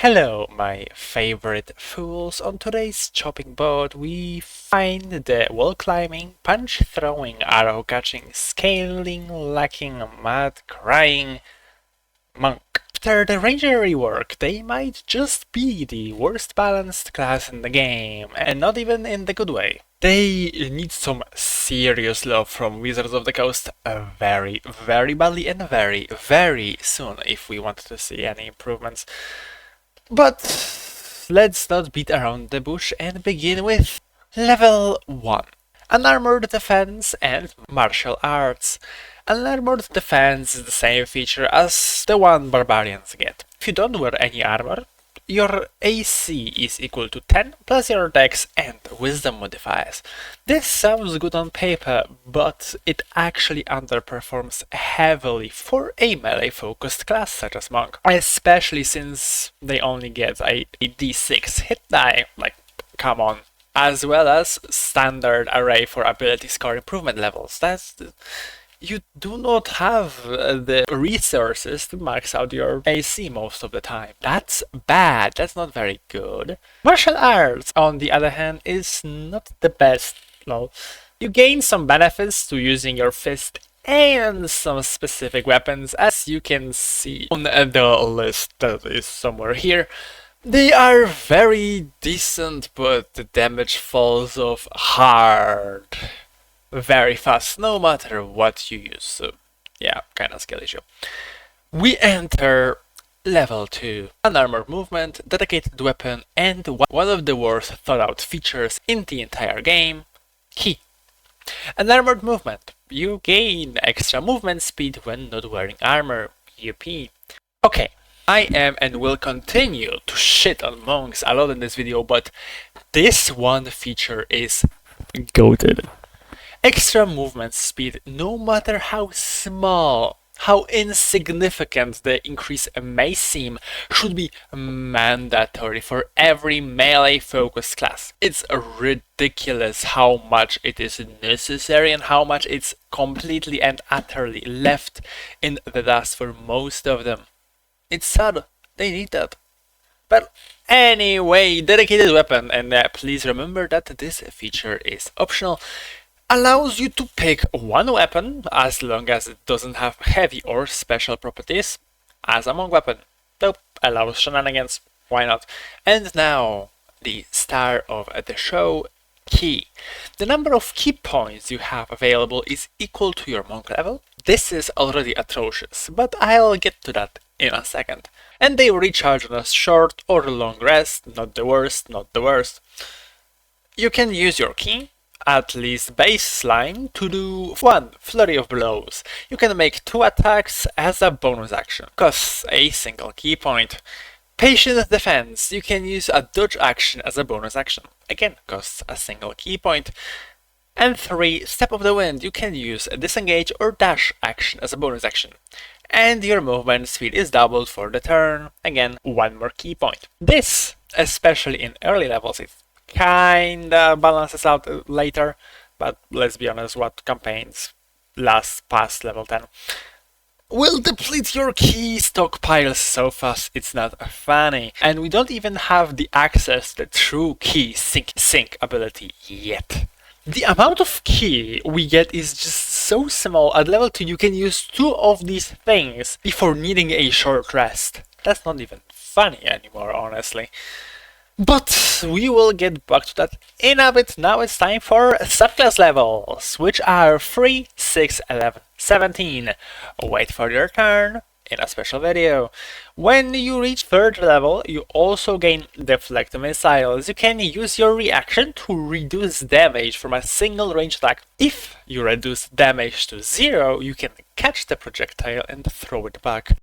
Hello, my favorite fools. On today's chopping board, we find the wall climbing, punch throwing, arrow catching, scaling, lacking, mad crying monk. After the ranger rework, they might just be the worst balanced class in the game, and not even in the good way. They need some serious love from Wizards of the Coast very, very badly and very, very soon if we want to see any improvements. But let's not beat around the bush and begin with level 1. Unarmored defense and martial arts. Unarmored defense is the same feature as the one barbarians get. If you don't wear any armor, your AC is equal to 10 plus your dex and wisdom modifiers. This sounds good on paper, but it actually underperforms heavily for a melee-focused class such as Monk, especially since they only get a d6 hit die, like, come on, as well as standard array for ability score improvement levels. You do not have the resources to max out your AC most of the time. That's bad, that's not very good. Martial arts, on the other hand, is not the best. No. You gain some benefits to using your fist and some specific weapons, as you can see on the list that is somewhere here. They are very decent, but the damage falls off hard very fast, no matter what you use, so yeah, kinda skill issue. We enter level 2. Unarmored movement, dedicated weapon, and one of the worst thought out features in the entire game, key. Unarmored movement. You gain extra movement speed when not wearing armor, UP. Okay, I am and will continue to shit on monks a lot in this video, but this one feature is goated. Extra movement speed, no matter how small, how insignificant the increase may seem, should be mandatory for every melee-focused class. It's ridiculous how much it is necessary and how much it's completely and utterly left in the dust for most of them. It's sad, they need that. But anyway, dedicated weapon, and please remember that this feature is optional, allows you to pick one weapon as long as it doesn't have heavy or special properties as a monk weapon. Nope, allows shenanigans, why not? And now, the star of the show, key. The number of key points you have available is equal to your monk level. This is already atrocious, but I'll get to that in a second. And they recharge on a short or long rest, not the worst, not the worst. You can use your key, at least baseline, to do 1 flurry of blows. You can make 2 attacks as a bonus action, costs a single key point. Patient defense, you can use a dodge action as a bonus action, again costs a single key point. And 3 step of the wind, you can use a disengage or dash action as a bonus action. And your movement speed is doubled for the turn, again 1 more key point. This, especially in early levels, is kinda balances out later, but let's be honest, what campaigns last past level 10 will deplete your key stockpiles so fast it's not funny, and we don't even have the access to the true key sync ability yet. The amount of key we get is just so small. At level 2 you can use 2 of these things before needing a short rest. That's not even funny anymore, honestly. But we will get back to that in a bit. Now it's time for subclass levels, which are 3, 6, 11, 17. Wait for your turn in a special video. When you reach 3rd level, you also gain deflect missiles. You can use your reaction to reduce damage from a single range attack. If you reduce damage to 0, you can catch the projectile and throw it back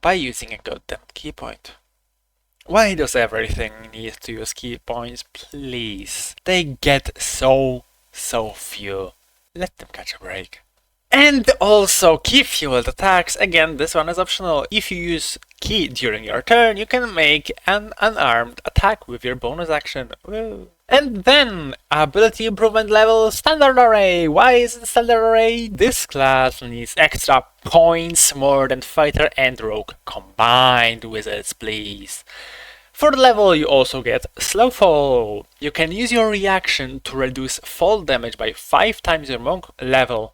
by using a goddamn key point. Why does everything need to use key points, please? They get so few. Let them catch a break. And also key fueled attacks. Again, this one is optional. If you use key during your turn, you can make an unarmed attack with your bonus action. Woo. And then, ability improvement level Standard Array. Why is it Standard Array? This class needs extra points more than Fighter and Rogue combined. Wizards, please. For the level, you also get Slow Fall. You can use your reaction to reduce fall damage by 5 times your monk level.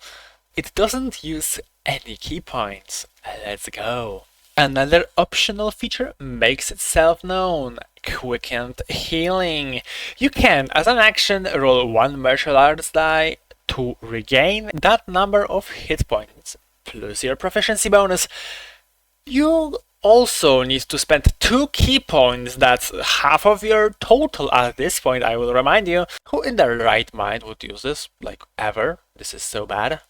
It doesn't use any key points. Let's go. Another optional feature makes itself known. Quickened Healing. You can, as an action, roll 1 martial arts die to regain that number of hit points, plus your proficiency bonus. You also need to spend 2 key points, that's half of your total at this point, I will remind you. Who in their right mind would use this? Like, ever? This is so bad.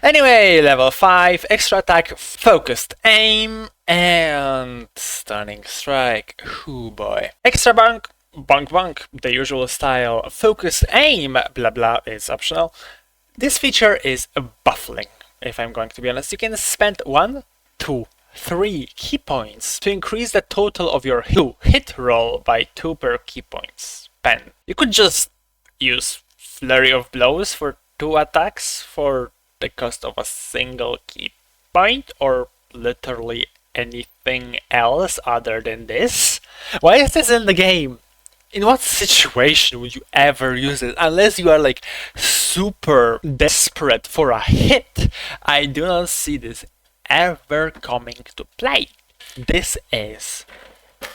Anyway, level 5, extra attack, focused aim, and stunning strike. Ooh boy. Extra bunk, bunk, the usual style. Focused aim, blah blah, is optional. This feature is baffling, if I'm going to be honest. You can spend 1, 2, 3 key points to increase the total of your hit roll by 2 per key points spent. You could just use Flurry of Blows for 2 attacks for the cost of a single key point, or literally anything else other than this. Why is this in the game? In what situation would you ever use it? Unless you are like super desperate for a hit, I do not see this ever coming to play. This is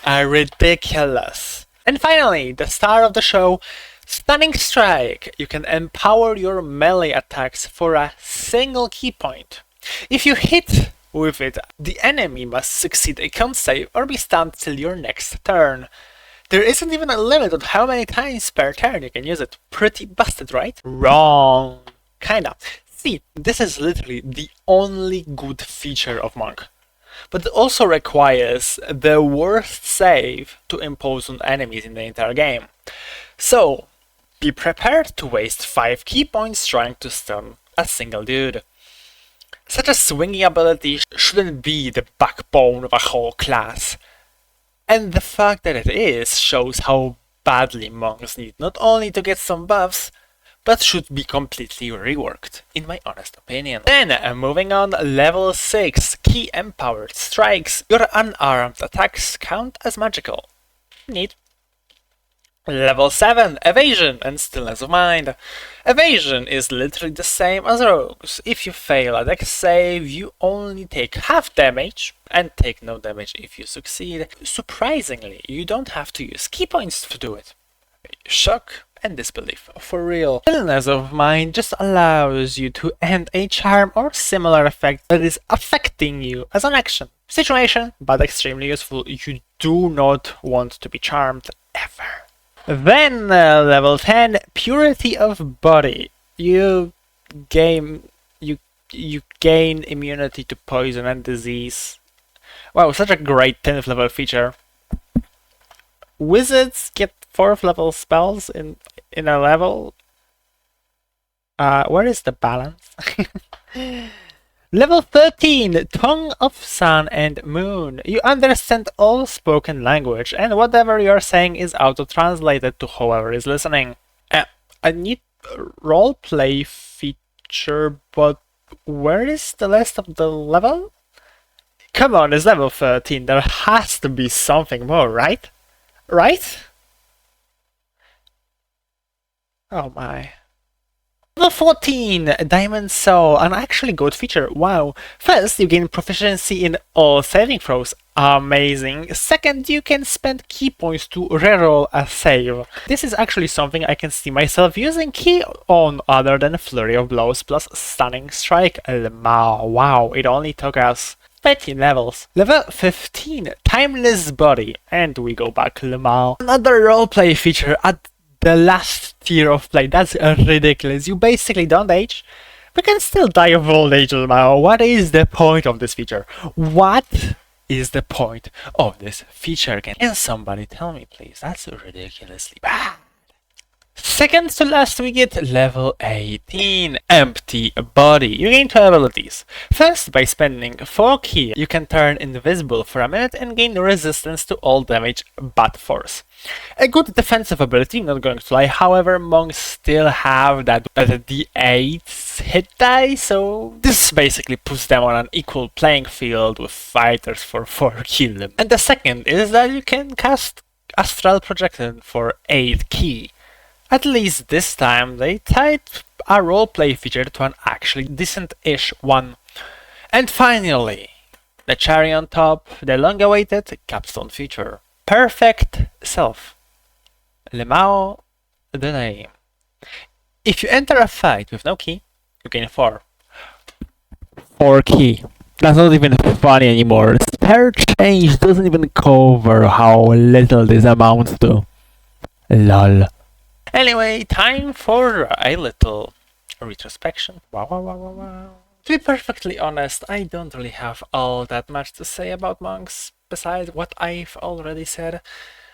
ridiculous. And finally, the star of the show, Stunning Strike. You can empower your melee attacks for a single key point. If you hit with it, the enemy must succeed a con save or be stunned till your next turn. There isn't even a limit on how many times per turn you can use it. Pretty busted, right? Wrong. Kinda. See, this is literally the only good feature of Monk. But it also requires the worst save to impose on enemies in the entire game. So, be prepared to waste 5 key points trying to stun a single dude. Such a swinging ability shouldn't be the backbone of a whole class. And the fact that it is shows how badly monks need not only to get some buffs, but should be completely reworked, in my honest opinion. Then, moving on, level 6, Key Empowered Strikes. Your unarmed attacks count as magical. Neat. Level 7, Evasion and Stillness of Mind. Evasion is literally the same as Rogues. If you fail a dex save, you only take half damage, and take no damage if you succeed. Surprisingly, you don't have to use key points to do it. Shock and disbelief, for real. Stillness of Mind just allows you to end a charm or similar effect that is affecting you as an action. Situation, but extremely useful. You do not want to be charmed, ever. Then, level 10, Purity of Body. You gain immunity to poison and disease. Wow, such a great 10th level feature. Wizards get 4th level spells in a level. Where is the balance? Level 13, Tongue of Sun and Moon. You understand all spoken language, and whatever you're saying is auto-translated to whoever is listening. I need a roleplay feature, but where is the rest of the level? Come on, it's level 13, there has to be something more, right? Right? Oh my. Level 14, Diamond Soul, an actually good feature, wow. First, you gain proficiency in all saving throws, amazing. Second, you can spend key points to reroll a save. This is actually something I can see myself using key on other than Flurry of Blows plus Stunning Strike. Wow, it only took us 13 levels. Level 15, Timeless Body, and we go back Lemao. Another roleplay feature at the last tier of play. That's ridiculous. You basically don't age. We can still die of old age, Lemao. What is the point of this feature? What is the point of this feature? Can somebody tell me, please? That's ridiculously bad. Second to last, we get level 18, Empty Body. You gain 2 abilities. First, by spending 4 ki, you can turn invisible for a minute and gain resistance to all damage but force. A good defensive ability, not going to lie, however, monks still have that D8 hit die, so this basically puts them on an equal playing field with fighters for 4 kill. And the second is that you can cast Astral Projection for 8 ki. At least this time they tied a roleplay feature to an actually decent-ish one. And finally, the cherry on top, the long-awaited capstone feature. Perfect Self. Lemao the name. If you enter a fight with no ki, you gain 4. 4 ki. That's not even funny anymore. Spare change doesn't even cover how little this amounts to. Lol. Anyway, time for a little retrospection. Wow. To be perfectly honest, I don't really have all that much to say about monks, besides what I've already said.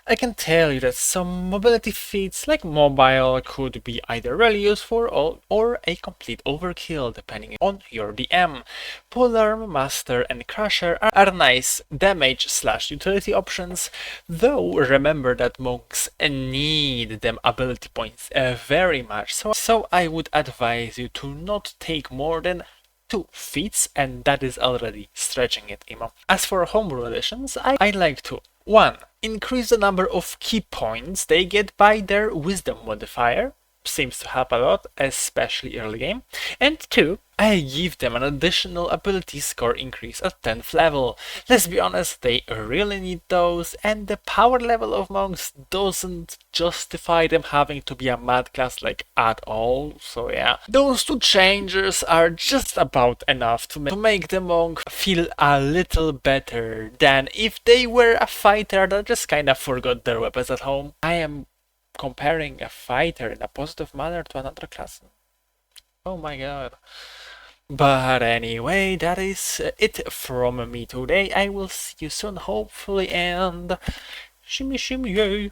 I can tell you that some mobility feats like mobile could be either really useful or a complete overkill depending on your DM. Polearm, Master and Crusher are nice damage/utility options, though remember that monks need them ability points very much, so I would advise you to not take more than 2 feats, and that is already stretching it, Emo. As for homebrew editions, I like to 1. Increase the number of key points they get by their wisdom modifier. Seems to help a lot, especially early game. And 2. I give them an additional ability score increase at 10th level. Let's be honest, they really need those, and the power level of monks doesn't justify them having to be a mad class like at all, so yeah. Those 2 changes are just about enough to make the monk feel a little better than if they were a fighter that just kinda forgot their weapons at home. I am comparing a fighter in a positive manner to another class. Oh my god. But anyway, that is it from me today. I will see you soon, hopefully, and shimmy shimmy yay!